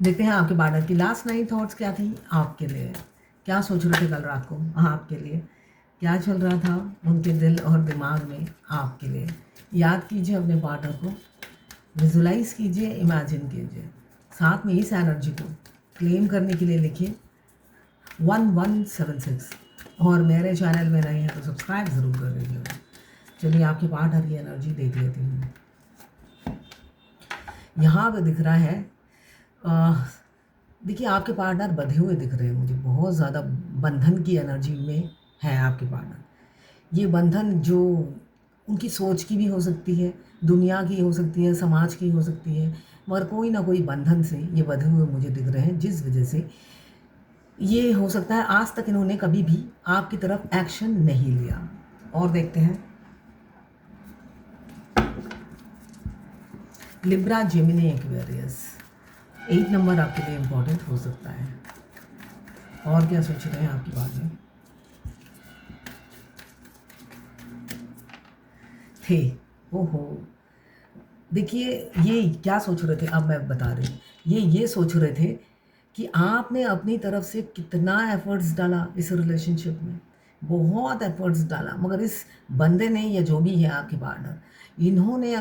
देखते हैं आपके पार्टनर की लास्ट नाइट थॉट्स क्या थी आपके लिए, क्या सोच रहे थे कल रात को आपके लिए, क्या चल रहा था उनके दिल और दिमाग में आपके लिए। याद कीजिए अपने पार्टनर को, विजुलाइज कीजिए, इमेजिन कीजिए, साथ में इस एनर्जी को क्लेम करने के लिए लिखिए 1176 और मेरे चैनल में नए हैं तो सब्सक्राइब ज़रूर कर दीजिएगा। चलिए आपके पार्टनर की एनर्जी देख लेती हूँ। यहाँ पे दिख रहा है, देखिए आपके पार्टनर बंधे हुए दिख रहे हैं मुझे, बहुत ज़्यादा बंधन की एनर्जी में है आपके पार्टनर। ये बंधन जो उनकी सोच की भी हो सकती है, दुनिया की हो सकती है, समाज की हो सकती है, मगर कोई ना कोई बंधन से ये बंधे हुए मुझे दिख रहे हैं, जिस वजह से ये हो सकता है आज तक इन्होंने कभी भी आपकी तरफ एक्शन नहीं लिया। और देखते हैं लिब्रा, जेमिनी, एक्वेरियस, 8 नंबर आपके लिए इम्पोर्टेंट हो सकता है। और क्या सोच रहे हैं आपकी बात में थे। ओहो, देखिए ये क्या सोच रहे थे, अब मैं बता रही हूँ। ये सोच रहे थे कि आपने अपनी तरफ से कितना एफर्ट्स डाला इस रिलेशनशिप में, बहुत एफर्ट्स डाला, मगर इस बंदे ने या जो भी है आपके पार्टनर, इन्होंने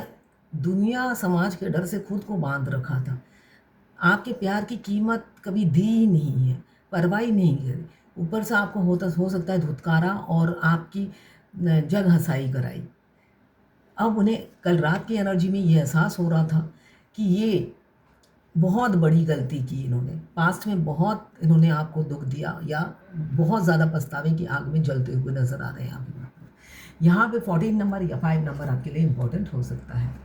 दुनिया समाज के डर से खुद को बांध रखा था। आपके प्यार की कीमत कभी दी ही नहीं है, परवाह ही नहीं करी। ऊपर से आपको हो सकता है धुतकारा और आपकी जग हंसाई कराई। अब उन्हें कल रात की एनर्जी में ये एहसास हो रहा था कि ये बहुत बड़ी गलती की इन्होंने, पास्ट में बहुत इन्होंने आपको दुख दिया या बहुत ज़्यादा पछतावे की आग में जलते हुए नज़र आ रहे हैं आप। यहाँ पे 14 नंबर या 5 नंबर आपके लिए इम्पोर्टेंट हो सकता है।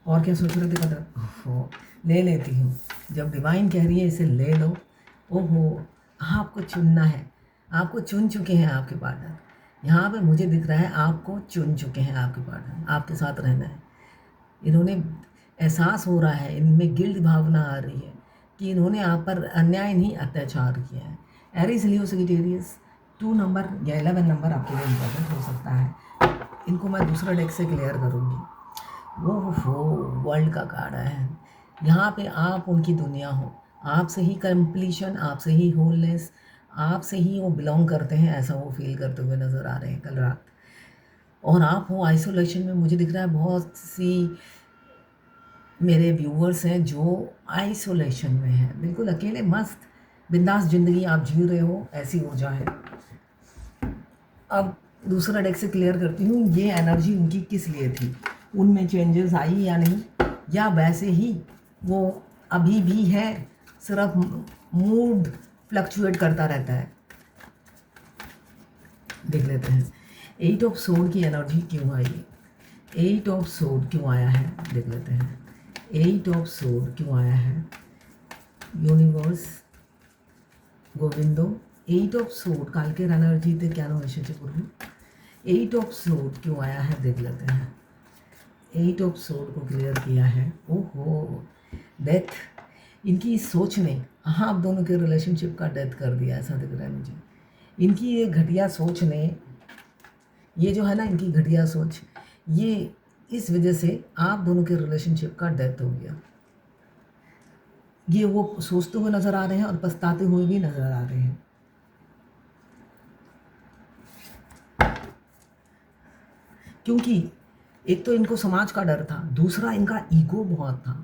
और क्या सोच रहे थे पता, ओहो ले लेती हूँ, जब डिवाइन कह रही है इसे ले लो। ओहो, आपको चुनना है, आपको चुन चुके हैं आपके पार्टनर। यहाँ पे मुझे दिख रहा है आपको चुन चुके हैं आपके पार्टनर, आपके साथ रहना है। इन्होंने एहसास हो रहा है, इनमें गिल्ट भावना आ रही है कि इन्होंने आप पर अन्याय नहीं अत्याचार किया है। एरीज, लियो, सजिटेरियस, 2 नंबर या 11 नंबर आपके लिए इम्पोर्टेंट हो सकता है। इनको मैं दूसरा डेक से क्लियर करूँगी। वो वर्ल्ड का कार्ड है। यहाँ पे आप उनकी दुनिया हो, आपसे ही कंप्लीशन, आपसे ही होलनेस, आपसे ही वो बिलोंग करते हैं, ऐसा वो फील करते हुए नज़र आ रहे हैं कल रात। और आप हो आइसोलेशन में, मुझे दिख रहा है बहुत सी मेरे व्यूअर्स हैं जो आइसोलेशन में हैं, बिल्कुल अकेले मस्त बिंदास ज़िंदगी आप जी रहे हो, ऐसी ऊर्जा है। अब दूसरा डेक से क्लियर करती हूँ, ये एनर्जी उनकी किस लिए थी, उनमें चेंजेस आई या नहीं, या वैसे ही वो अभी भी है, सिर्फ मूड फ्लक्चुएट करता रहता है। देख लेते हैं 8 ऑफ सोड की एनर्जी क्यों आई, 8 ऑफ सोड क्यों आया है, देख लेते हैं 8 ऑफ सोड क्यों आया है। यूनिवर्स, गोविंदो, 8 ऑफ सोड कालकेर एनर्जी थे क्या विषय गुरु, 8 ऑफ सोड क्यों आया है, देख लेते हैं। 8 ऑफ सोड को क्लियर किया है। ओहो, डेथ, इनकी इस सोच ने आप दोनों के रिलेशनशिप का डेथ कर दिया, ऐसा दिख रहा है मुझे। इनकी ये घटिया सोच ने, ये जो है ना इनकी घटिया सोच, ये इस वजह से आप दोनों के रिलेशनशिप का डेथ हो गया। ये वो सोचते हुए नज़र आ रहे हैं और पछताते हुए भी नज़र आ रहे हैं। क्योंकि एक तो इनको समाज का डर था, दूसरा इनका ईगो बहुत था,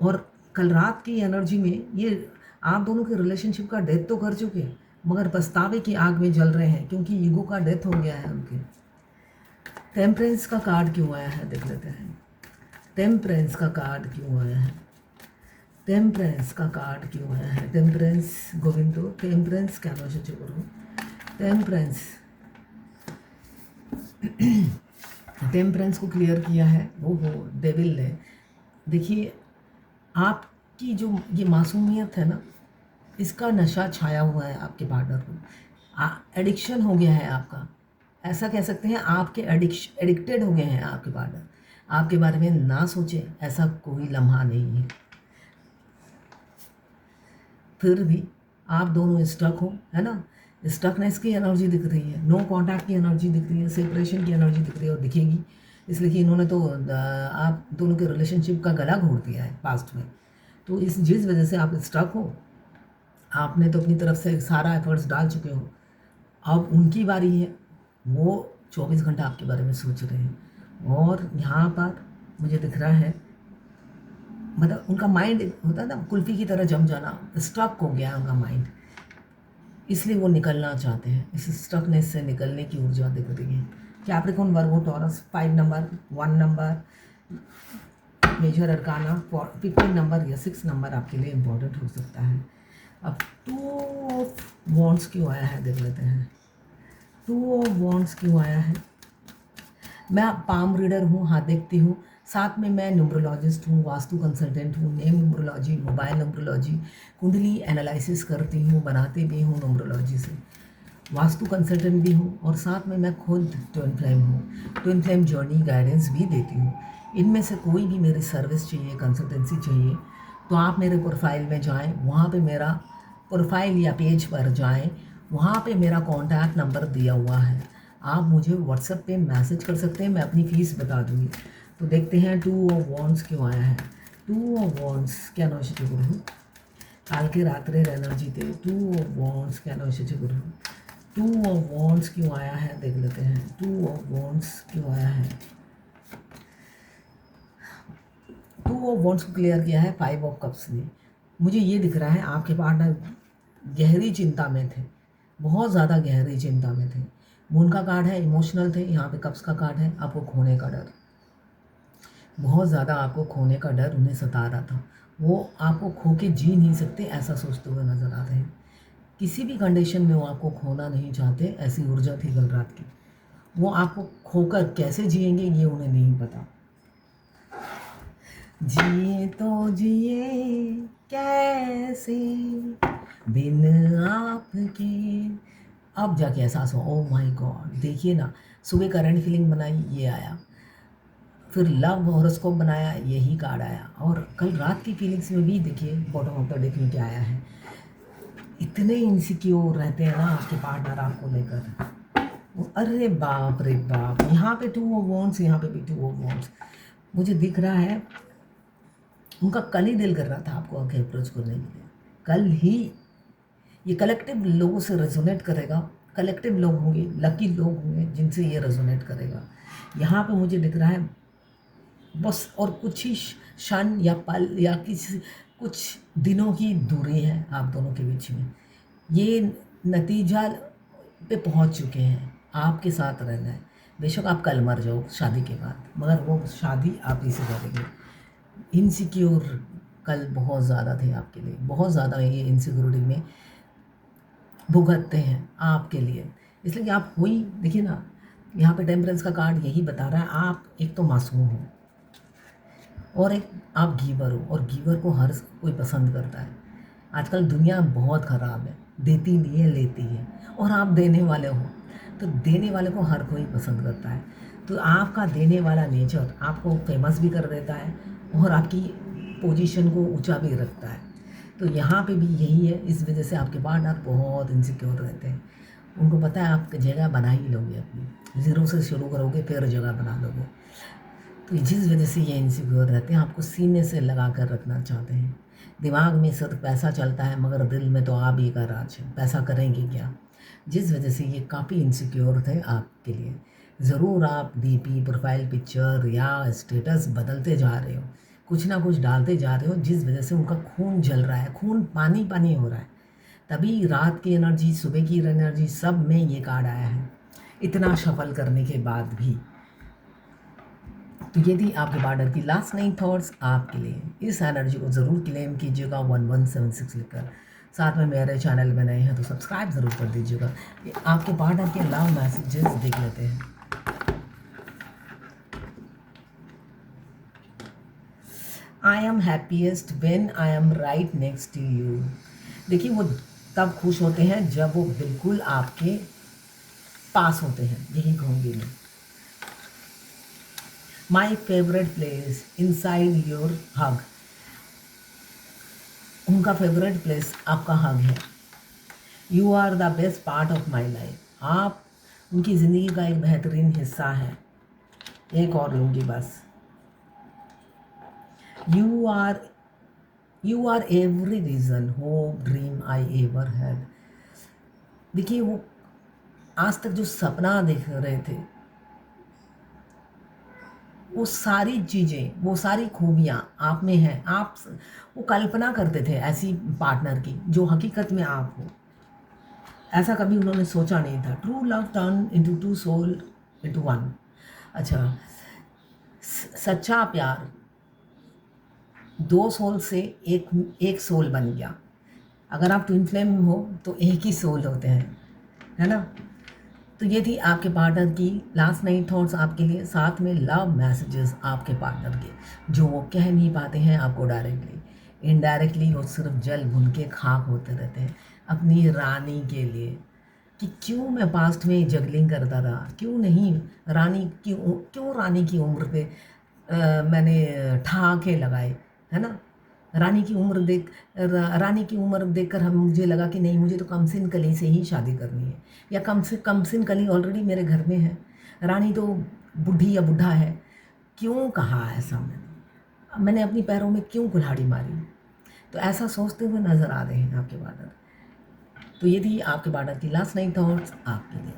और कल रात की एनर्जी में ये आप दोनों के रिलेशनशिप का डेथ तो कर चुके हैं, मगर पछतावे की आग में जल रहे हैं क्योंकि ईगो का डेथ हो गया है उनके। टेम्परेंस का कार्ड क्यों आया है, देख लेते हैं। टेम्परेंस का कार्ड क्यों आया है, टेम्परेंस का कार्ड क्यों आया है। टेम्परेंस, गोविंदो, टेम्परेंस क्या सोचे करो, टेम्परेंस, टेम्परेंस को क्लियर किया है। वो डेविल ने, देखिए आपकी जो ये मासूमियत है ना, इसका नशा छाया हुआ है आपके पार्टनर को, एडिक्शन हो गया है आपका, ऐसा कह सकते हैं। आपके एडिक्टेड हो गए हैं आपके पार्टनर, आपके बारे में ना सोचे ऐसा कोई लम्हा नहीं है। फिर भी आप दोनों स्टक हो, है ना, स्टकनेस की एनर्जी दिख रही है, नो कांटेक्ट की एनर्जी दिख रही है, सेपरेशन की एनर्जी दिख रही है और दिखेगी, इसलिए कि इन्होंने तो आप दोनों के रिलेशनशिप का गला घोट दिया है पास्ट में। तो इस जिस वजह से आप स्टक हो, आपने तो अपनी तरफ से सारा एफर्ट्स डाल चुके हो, अब उनकी बारी है। वो 24 घंटा आपके बारे में सोच रहे हैं। और यहाँ पर मुझे दिख रहा है, मतलब उनका माइंड होता है ना कुल्फ़ी की तरह जम जाना, स्टक हो गया है उनका माइंड, इसलिए वो निकलना चाहते हैं। इस स्टकनेस से निकलने की ऊर्जा दिख रही है। Capricorn, Virgo, Taurus, 5 number, 1 number, major arcana, 15 number या 6 नंबर आपके लिए इम्पोर्टेंट हो सकता है। अब 2 ऑफ वॉन्ड्स क्यों आया है देख लेते हैं। 2 ऑफ वॉन्ड्स क्यों आया है। मैं पाम रीडर हूँ, हाँ देखती हूँ, साथ में मैं न्यूमरोलॉजिस्ट हूँ, वास्तु कंसल्टेंट हूँ, नेम न्यूमरोलॉजी, मोबाइल न्यूमरोलॉजी, कुंडली एनालिसिस करती हूँ, बनाती भी हूँ न्यूमरोलॉजी से, वास्तु कंसल्टेंट भी हूँ, और साथ में मैं खुद ट्विन फ्लेम हूँ। ट्विन फ्लेम जर्नी गाइडेंस भी देती हूँ। इनमें से कोई भी मेरी सर्विस चाहिए, कंसल्टेंसी चाहिए, तो आप मेरे प्रोफाइल में जाएँ, वहाँ पे मेरा प्रोफाइल या पेज पर जाएँ, वहाँ पे मेरा कॉन्टैक्ट नंबर दिया हुआ है। आप मुझे व्हाट्सएप पे मैसेज कर सकते हैं, मैं अपनी फ़ीस बता दूँगी। तो देखते हैं 2 ऑफ वॉन्ड्स क्यों आया है। 2 ऑफ वॉन्ड्स क्या नौशे गुरु काल के रात्रे एनर्जी थे। 2 ऑफ वॉन्ड्स क्या नौशे गुरु 2 ऑफ वॉन्ड्स क्यों आया है देख लेते हैं। 2 ऑफ वॉन्ड्स क्यों आया है। 2 ऑफ वॉन्ड्स को क्लियर किया है 5 ऑफ कप्स ने। मुझे ये दिख रहा है आपके पार्टनर गहरी चिंता में थे, बहुत ज़्यादा गहरी चिंता में थे। मून का कार्ड है, इमोशनल थे। यहाँ पे कप्स का कार्ड है, आपको खोने का डर, बहुत ज़्यादा आपको खोने का डर उन्हें सता रहा था। वो आपको खो के जी नहीं सकते ऐसा सोचते हुए नज़र आ रहे हैं। किसी भी कंडीशन में वो आपको खोना नहीं चाहते, ऐसी ऊर्जा थी कल रात की। वो आपको खोकर कैसे जिएंगे ये उन्हें नहीं पता। जिए तो जिए कैसे बिन आपके, अब जाके एहसास हो, ओह माय गॉड। देखिए ना, सुबह करंट फीलिंग बनाई, ये आया, फिर लव हॉरोस्कोप बनाया, यही कार्ड आया, और कल रात की फीलिंग्स में भी देखिए बॉटम ऑफ द डेक में क्या आया है। इतने इनसिक्योर रहते हैं ना आपके पार्टनर आपको लेकर। अरे बाप रे बाप, यहाँ पे 2 ऑफ वॉन्ड्स, यहाँ पे भी 2 ऑफ वॉन्ड्स। मुझे दिख रहा है उनका कल ही दिल कर रहा था आपको आगे अप्रोच करने के लिए, कल ही। ये कलेक्टिव लोगों से रेजोनेट करेगा, कलेक्टिव लोग होंगे, लकी लोग होंगे जिनसे ये रेजोनेट करेगा। यहाँ पे मुझे दिख रहा है बस, और कुछ ही क्षण या पल या किसी कुछ दिनों की दूरी है आप दोनों के बीच में। ये नतीजा पे पहुंच चुके हैं, आपके साथ रहना है। बेशक आप कल मर जाओ शादी के बाद, मगर वो शादी आप ही से करेंगे। इनसिक्योर कल बहुत ज़्यादा थे आपके लिए, बहुत ज़्यादा ये इनसिक्योरिटी में भुगतते हैं आपके लिए, इसलिए कि आप हुई। देखिए ना, यहाँ पे टेम्परेंस का कार्ड यही बता रहा है, आप एक तो मासूम हो और एक आप गीवर हो, और गीवर को हर कोई पसंद करता है। आजकल दुनिया बहुत ख़राब है, देती नहीं है लेती है, और आप देने वाले हो, तो देने वाले को हर कोई पसंद करता है। तो आपका देने वाला नेचर आपको फेमस भी कर देता है और आपकी पोजीशन को ऊंचा भी रखता है। तो यहाँ पे भी यही है, इस वजह से आपके पार्टनर बहुत इनसिक्योर रहते हैं। उनको पता है आप जगह बना ही लोगे, अपनी ज़ीरो से शुरू करोगे फिर जगह बना लोगे। तो जिस वजह से ये इनसिक्योर रहते हैं, आपको सीने से लगा कर रखना चाहते हैं। दिमाग में सिर्फ पैसा चलता है, मगर दिल में तो आप ही का राज है, पैसा करेंगे क्या। जिस वजह से ये काफ़ी इनसिक्योर थे आपके लिए। ज़रूर आप डीपी, प्रोफाइल पिक्चर या स्टेटस बदलते जा रहे हो, कुछ ना कुछ डालते जा रहे हो, जिस वजह से उनका खून जल रहा है, खून पानी पानी हो रहा है। तभी रात की एनर्जी, सुबह की एनर्जी, सब में ये कार्ड आया है, इतना सफल करने के बाद भी। तो ये थी आपके पार्टनर की लास्ट 9 थॉट्स आपके लिए। इस एनर्जी को ज़रूर क्लेम कीजिएगा 1176 लिखकर। साथ में मेरे चैनल में नए हैं तो सब्सक्राइब ज़रूर कर दीजिएगा। आपके पार्टनर के लव मैसेजेस देख लेते हैं। I am happiest when I am right next to you. देखिए, वो तब खुश होते हैं जब वो बिल्कुल आपके पास होते हैं, यही कहूँगी मैं। My favourite place inside your hug. उनका फेवरेट प्लेस आपका हग है। You are the best part of my life. आप उनकी ज़िंदगी का एक बेहतरीन हिस्सा है। एक और लूँगी बस। You are every reason, hope, dream I ever had. देखिए, वो आज तक जो सपना देख रहे थे, वो सारी चीज़ें, वो सारी खूबियाँ आप में हैं। आप वो कल्पना करते थे ऐसी पार्टनर की जो हकीकत में आप हो। ऐसा कभी उन्होंने सोचा नहीं था। True love turn into two soul into one. अच्छा, सच्चा प्यार दो सोल से एक सोल बन गया। अगर आप ट्विन फ्लेम हो तो एक ही सोल होते हैं, है ना। तो ये थी आपके पार्टनर की लास्ट नाइट थॉट्स आपके लिए, साथ में लव मैसेजेस आपके पार्टनर के जो वो कह नहीं पाते हैं आपको डायरेक्टली। इनडायरेक्टली वो सिर्फ जल भुन के खाक होते रहते हैं अपनी रानी के लिए, कि क्यों मैं पास्ट में जगलिंग करता था, क्यों नहीं रानी, क्यों रानी की उम्र पे मैंने ठहाके लगाए, है ना। रानी की उम्र देखकर हम मुझे लगा कि नहीं, मुझे तो कमसिन कली से ही शादी करनी है, या कमसिन कली ऑलरेडी मेरे घर में है, रानी तो बूढ़ी या बूढ़ा है। क्यों कहा ऐसा मैंने अपनी पैरों में क्यों कुल्हाड़ी मारी। तो ऐसा सोचते हुए नज़र आ रहे हैं आपके बार्डर। तो ये थी आपके बार्डर की लास्ट नाइट थॉट्स आपके लिए।